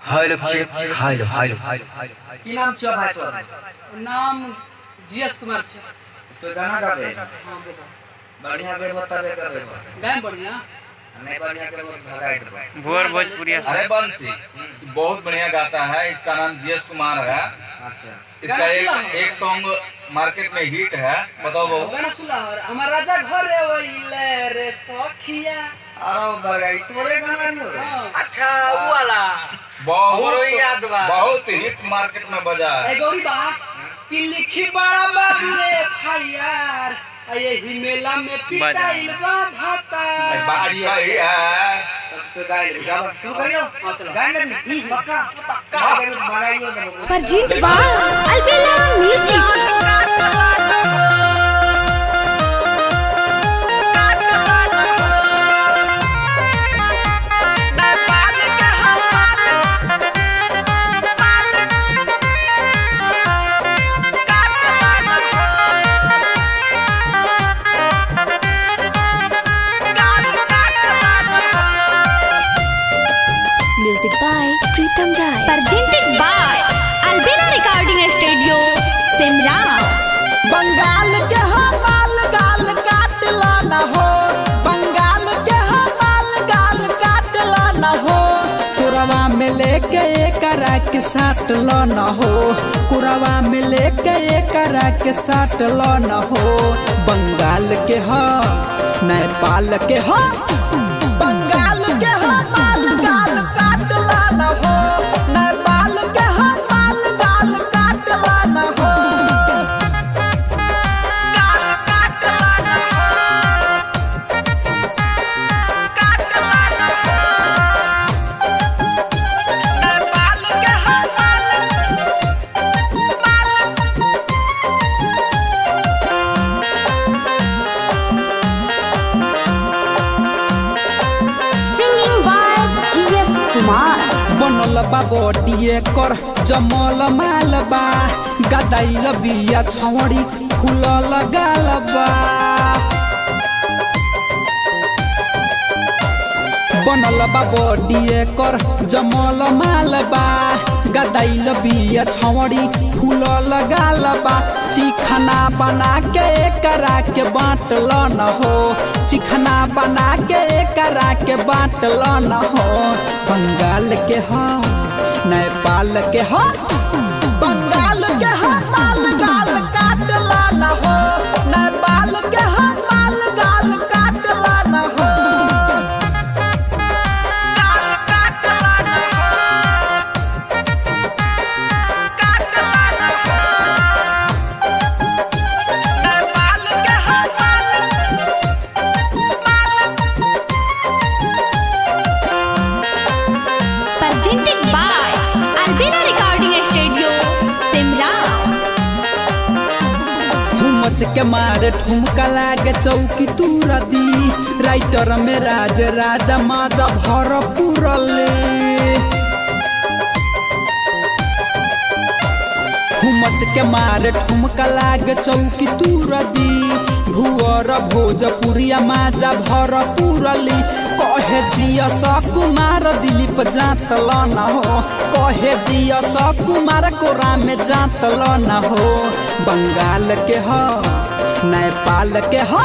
Hello check hello hello की नाम छ भाई तोर? नाम जीएस कुमार छ। तो गाना गाबे हां बेटा बढ़िया गे बताबे करबे गाय बढ़िया नहीं बढ़िया के लोग भगाए देबे भोर भोजपुरिया से। अरे बंसी बहुत बढ़िया गाता है। इसका नाम जीएस कुमार है। अच्छा इसका एक सॉन्ग मार्केट में हिट है। बताओ बहू। गाना सुला और हमार राजा घर ओइले रे सखिया। आओ बगाई तोरे गाना नहीं हो रे। हां अच्छा वो वाला बहुत याद बा। बहुत हिट मार्केट में बजा है। ए गौरी बा कि लिखी बड़ा बाबे फायर ये ही मेला में पिटाइल बा भाता। बाजी भाई है। तो गाय ले गाना शुरू करियो। हां चलो गाना नहीं पक्का पक्का भगाइयो देबो। परजीत बा अलबेला music. Music by Pritam Rai. Presented by Albina Recording Studio, Simra. Bengal के हमाल गाल काट लाना हो, बंगाल के हमाल गाल काट लाना हो, कुरवा में लेके एकरा के साट लाना हो, कुरवा में लेके एकरा के साट लाना हो। बंगाल के हो नेपाल के हो, बंगाल के हमाल गाल काट लाना हो, नेपाल के हमाल गाल काट लाना हो। Singing by GS Kumar. बनल बा बॉडीए कर जमल माल बा, गदाइल बिया छौड़ी खुलल गाल बा। बनल बा बॉडीए कर जमल माल बा, गदाइल बिया छौड़ी खुलल गाल बा। चिखना बना के एकरा के बाटल न हो, चिखना बना के एकरा के बाटल न हो। बंगाल के हो नेपाल के हो, बंगाल के हो माल गाल काट लाना हो, नेपाल के हो माल गाल काट लाना हो। Presented by Albina Recording Studio, Simra. हुमच के मारे ठुमका लागे चौकी तूरा दी, राइटर में राज राजा माजा भर पुरले। हुमच के मारे ठुमका लागे चौकी तूरा दी, भुअर भोजपुरिया माजा भर पुरली। कहे जिया कुमार दिलीप जातल न हो, कहे जिया कुमार कोरा में जातल न हो। बंगाल के हो नेपाल के हो,